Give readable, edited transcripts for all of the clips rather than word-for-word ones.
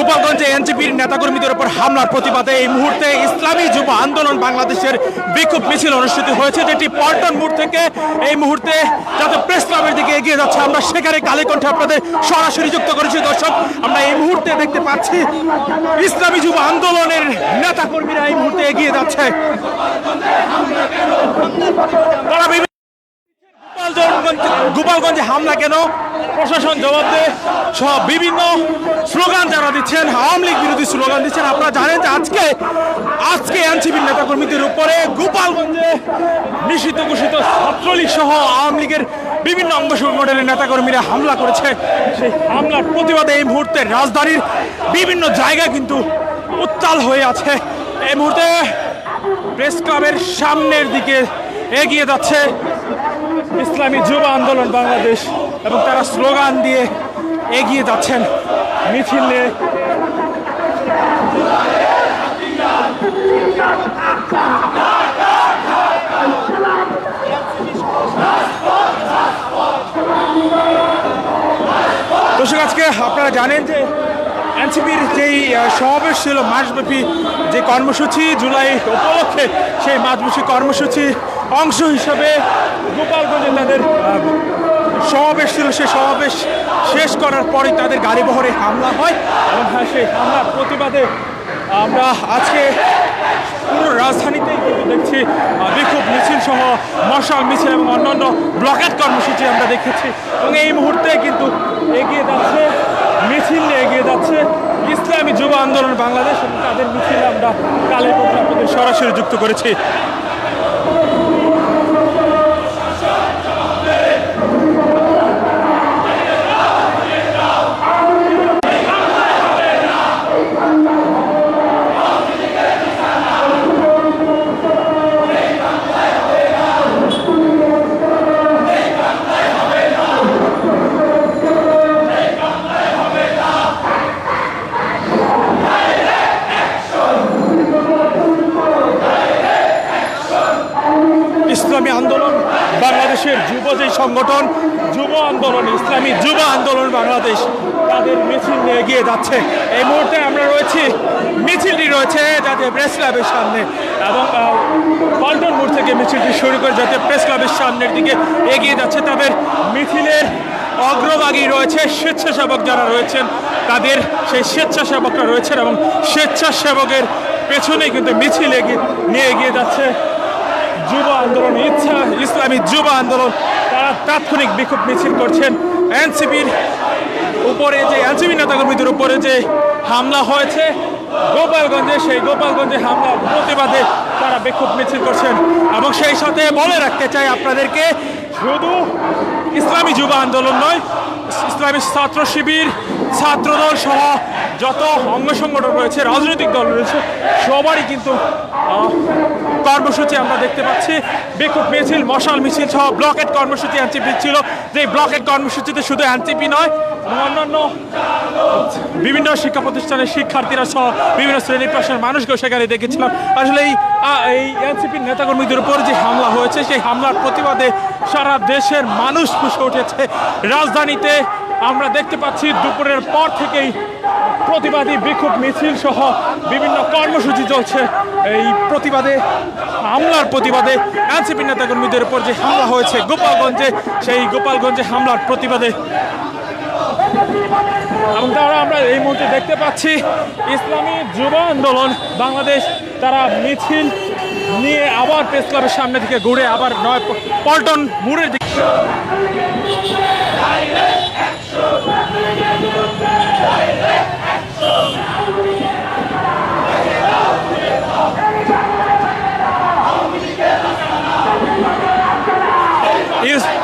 গোপালগঞ্জে এনসিপির নেতাকর্মীদের উপর হামলার প্রতিবাদে এই মুহূর্তে ইসলামী যুব আন্দোলন বাংলাদেশের বিক্ষোভ মিছিল অনুষ্ঠিত হয়েছে, যেটি পল্টন মোড় থেকে এই মুহূর্তে যাতে প্রেস ক্লাবের দিকে এগিয়ে যাচ্ছে। আমরা সেখানে কালেকণ্ঠে আপনাদের সরাসরি যুক্ত করেছি। দর্শক, আমরা এই মুহূর্তে দেখতে পাচ্ছি ইসলামী যুব আন্দোলনের নেতাকর্মীরা এই মুহূর্তে এগিয়ে যাচ্ছে। তারা গোপালগঞ্জে হামলা কেন, প্রশাসন জবাব দেয় সব বিভিন্ন স্লোগান যারা দিচ্ছেন, আওয়ামী লীগ বিরোধী স্লোগান দিচ্ছেন। আপনারা জানেন যে আজকে এনসিপির নেতাকর্মীদের উপরে গোপালগঞ্জে নিষিদ্ধ ঘোষিত ছাত্রলীগ সহ আওয়ামী লীগের বিভিন্ন অঙ্গ সংগঠনের নেতাকর্মীরা হামলা করেছে। সেই হামলার প্রতিবাদে এই মুহূর্তে রাজধানীর বিভিন্ন জায়গা কিন্তু উত্তাল হয়ে আছে। এই মুহূর্তে প্রেস ক্লাবের সামনের দিকে এগিয়ে যাচ্ছে ইসলামী যুব আন্দোলন বাংলাদেশ এবং তারা স্লোগান দিয়ে এগিয়ে যাচ্ছেন মিছিল নিয়ে। দর্শক, আজকে আপনারা জানেন যে এনসিপির যেই সমাবেশ ছিল মাসব্যাপী যে কর্মসূচি জুলাই উপলক্ষে, সেই মাসব্যাপী কর্মসূচি অংশ হিসাবে গোপালগঞ্জে তাদের সমাবেশ ছিল। সেই সমাবেশ শেষ করার পরেই তাদের গাড়িবহরে হামলা হয় এবং সেই হামলার প্রতিবাদে আমরা আজকে পুরো রাজধানীতেই কিন্তু দেখছি বিক্ষোভ মিছিল সহ মশাল মিছিল এবং অন্যান্য ব্লকেট কর্মসূচি আমরা দেখেছি। এবং এই মুহূর্তে কিন্তু এগিয়ে যাচ্ছে মিছিল নিয়ে এগিয়ে যাচ্ছে ইসলামী যুব আন্দোলন বাংলাদেশ এবং তাদের মিছিলে আমরা কালেকণ্ঠে আপনাদের সরাসরি যুক্ত করেছি। ইসলামী আন্দোলন বাংলাদেশের যুব যে সংগঠন যুব আন্দোলন ইসলামী যুব আন্দোলন বাংলাদেশ তাদের মিছিল নিয়ে এগিয়ে যাচ্ছে। এই মুহূর্তে আমরা রয়েছি, মিছিলটি রয়েছে যাতে প্রেস ক্লাবের সামনে এবং পল্টন মোড় থেকে মিছিলটি শুরু করে যাতে প্রেস ক্লাবের সামনের দিকে এগিয়ে যাচ্ছে। তাদের মিছিলের অগ্রভাগী রয়েছে স্বেচ্ছাসেবক যারা রয়েছেন, তাদের সেই স্বেচ্ছাসেবকরা রয়েছেন এবং স্বেচ্ছাসেবকের পেছনেই কিন্তু মিছিল নিয়ে এগিয়ে যাচ্ছে যুব আন্দোলন ইসলামী যুব আন্দোলন। তারা তাৎক্ষণিক বিক্ষোভ মিছিল করছেন। এনসিপির উপরে যে এনসিপি নেতাকর্মীদের উপরে যে হামলা হয়েছে গোপালগঞ্জে, সেই গোপালগঞ্জে হামলার প্রতিবাদে তারা বিক্ষোভ মিছিল করছেন। এবং সেই সাথে বলে রাখতে চাই আপনাদেরকে, শুধু ইসলামী যুব আন্দোলন নয়, ইসলামী ছাত্র শিবির, ছাত্রদল সহ যত অঙ্গ সংগঠন রয়েছে, রাজনৈতিক দল রয়েছে, সবারই কিন্তু কর্মসূচি আমরা দেখতে পাচ্ছি। বিক্ষোভ মিছিল, মশাল মিছিল সহ ব্লকেট কর্মসূচি এনসিপি ছিল। যে ব্লকেট কর্মসূচিতে শুধু এনসিপি নয়, অন্যান্য বিভিন্ন শিক্ষা প্রতিষ্ঠানের শিক্ষার্থীরা সহ বিভিন্ন শ্রেণীর পেশার মানুষকেও সেখানে দেখেছিলাম। আসলে এই এনসিপির নেতাকর্মীদের উপর যে হামলা হয়েছে, সেই হামলার প্রতিবাদে সারা দেশের মানুষ ফুঁসে উঠেছে। রাজধানীতে আমরা দেখতে পাচ্ছি দুপুরের পর থেকেই প্রতিবাদী বিক্ষোভ মিছিল সহ বিভিন্ন কর্মসূচি চলছে। এই প্রতিবাদে হামলার প্রতিবাদে এনসিপি নেতাকর্মীদের উপর যে হামলা হয়েছে গোপালগঞ্জে, সেই গোপালগঞ্জে হামলার প্রতিবাদে এবং তারা আমরা এই মুহূর্তে দেখতে পাচ্ছি ইসলামী যুব আন্দোলন বাংলাদেশ তারা মিছিল নিয়ে আবার প্রেস ক্লাবের সামনে থেকে ঘুরে আবার পল্টন মোড়ের দিকে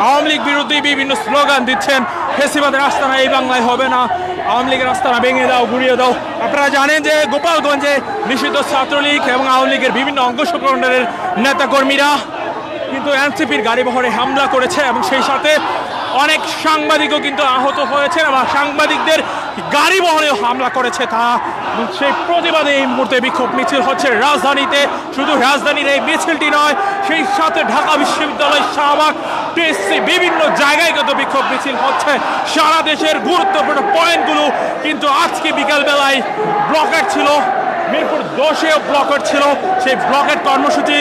আওয়ামী লীগ বিরোধী বিভিন্ন স্লোগান দিচ্ছেন। ফেসিবাদের আস্তানা এই বাংলায় হবে না, আওয়ামী লীগের আস্তানা ভেঙে দাও, গুড়িয়ে দাও। আপনারা জানেন যে গোপালগঞ্জে নিষিদ্ধ ছাত্রলীগ এবং আওয়ামী লীগের বিভিন্ন অঙ্গ সংগঠনের নেতাকর্মীরা কিন্তু এনসিপির গাড়িবহরে হামলা করেছে এবং সেই সাথে অনেক সাংবাদিকও কিন্তু আহত হয়েছেন এবং সাংবাদিকদের গাড়ি বহরেও হামলা করেছে তারা। সেই প্রতিবাদে এই মুহূর্তে বিক্ষোভ মিছিল হচ্ছে রাজধানীতে। শুধু রাজধানীর এই মিছিলটি নয়, সেই সাথে ঢাকা বিশ্ববিদ্যালয়, শাহবাগ, টিএসসি বিভিন্ন জায়গায় কিন্তু বিক্ষোভ মিছিল হচ্ছে। সারা দেশের গুরুত্বপূর্ণ পয়েন্টগুলো কিন্তু আজকে বিকালবেলায় ব্লকেট ছিল। মিরপুর 10-এও ব্লকেট ছিল। সেই ব্লকেট কর্মসূচি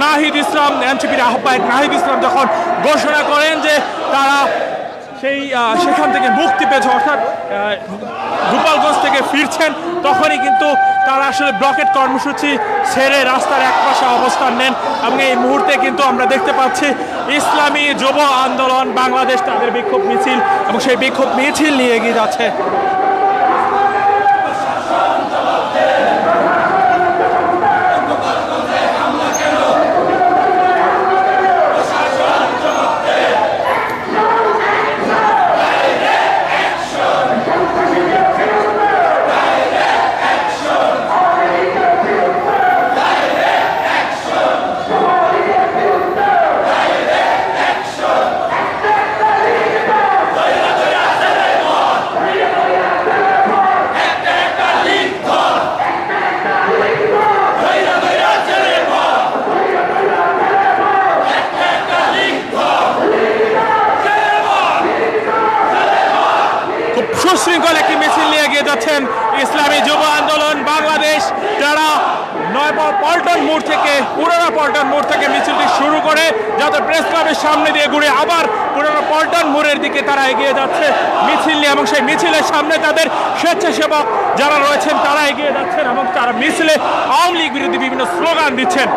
নাহিদ ইসলাম, এনসিপির আহ্বায়ক নাহিদ ইসলাম যখন ঘোষণা করেন যে তারা সেখান থেকে মুক্তি পেয়েছে, অর্থাৎ গোপালগঞ্জ থেকে ফিরছেন, তখনই কিন্তু তারা আসলে ব্লকেট কর্মসূচি ছেড়ে রাস্তার একপাশে অবস্থান নেন। এবং এই মুহূর্তে কিন্তু আমরা দেখতে পাচ্ছি ইসলামী যুব আন্দোলন বাংলাদেশ তাদের বিক্ষোভ মিছিল, এবং সেই বিক্ষোভ মিছিল নিয়ে এগিয়ে যাচ্ছে। সুশৃঙ্খল একটি মিছিল নিয়ে এগিয়ে যাচ্ছেন ইসলামী যুব আন্দোলন বাংলাদেশ, যারা পল্টন মোড় থেকে, পুরোনো পল্টন মোড় থেকে মিছিলটি শুরু করে যাতে প্রেস ক্লাবের সামনে দিয়ে ঘুরে আবার পুরোনো পল্টন মোড়ের দিকে তারা এগিয়ে যাচ্ছে মিছিল নিয়ে। এবং সেই মিছিলের সামনে তাদের স্বেচ্ছাসেবক যারা রয়েছেন তারা এগিয়ে যাচ্ছেন, এবং তারা মিছিলে আওয়ামী লীগ বিরোধী বিভিন্ন স্লোগান দিচ্ছেন।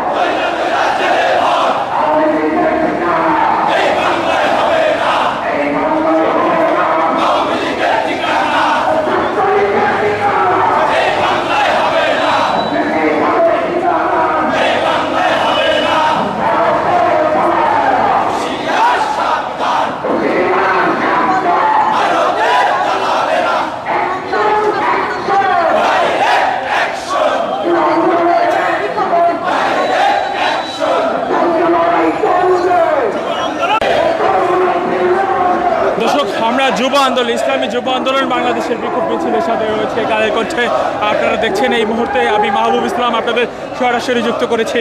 আমরা যুব আন্দোলন, ইসলামী যুব আন্দোলন বাংলাদেশের বিক্ষোভ মিছিলের সাথে রয়েছে কালের কণ্ঠে। আপনারা দেখছেন এই মুহূর্তে আমি মাহবুব ইসলাম আপনাদের সরাসরি যুক্ত করেছি।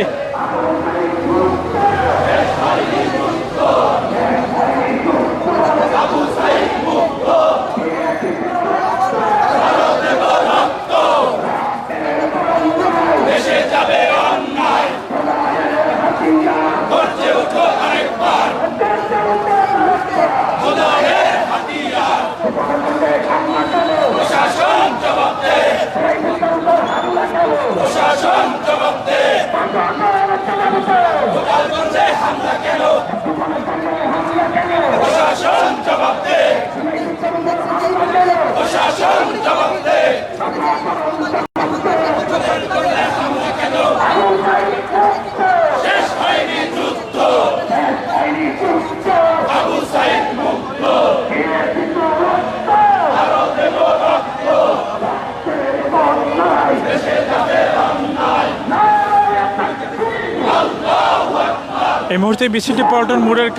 এই মুহূর্তে মিছিলটি পল্টন মোড়ের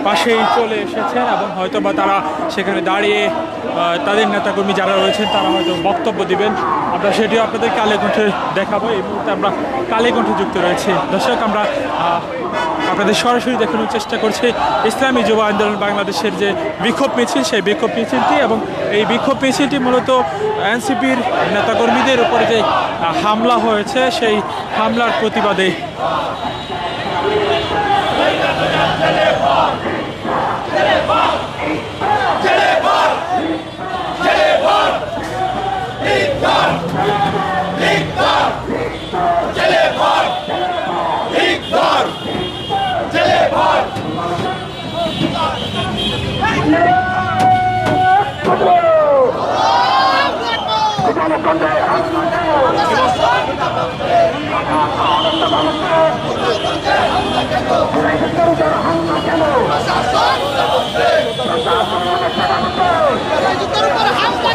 পাশেই চলে এসেছেন, এবং হয়তো বা তারা সেখানে দাঁড়িয়ে তাদের নেতাকর্মী যারা রয়েছেন তারা হয়তো বক্তব্য দিবেন। আমরা সেটিও আপনাদের কালেকণ্ঠে দেখাবো। এই মুহূর্তে আমরা কালেকণ্ঠে যুক্ত রয়েছি। দর্শক, আমরা আপনাদের সরাসরি দেখানোর চেষ্টা করছি ইসলামী যুব আন্দোলন বাংলাদেশের যে বিক্ষোভ মিছিল, সেই বিক্ষোভ মিছিলটি। এবং এই বিক্ষোভ মিছিলটি মূলত এনসিপির নেতাকর্মীদের উপরে যে হামলা হয়েছে সেই হামলার প্রতিবাদে। No!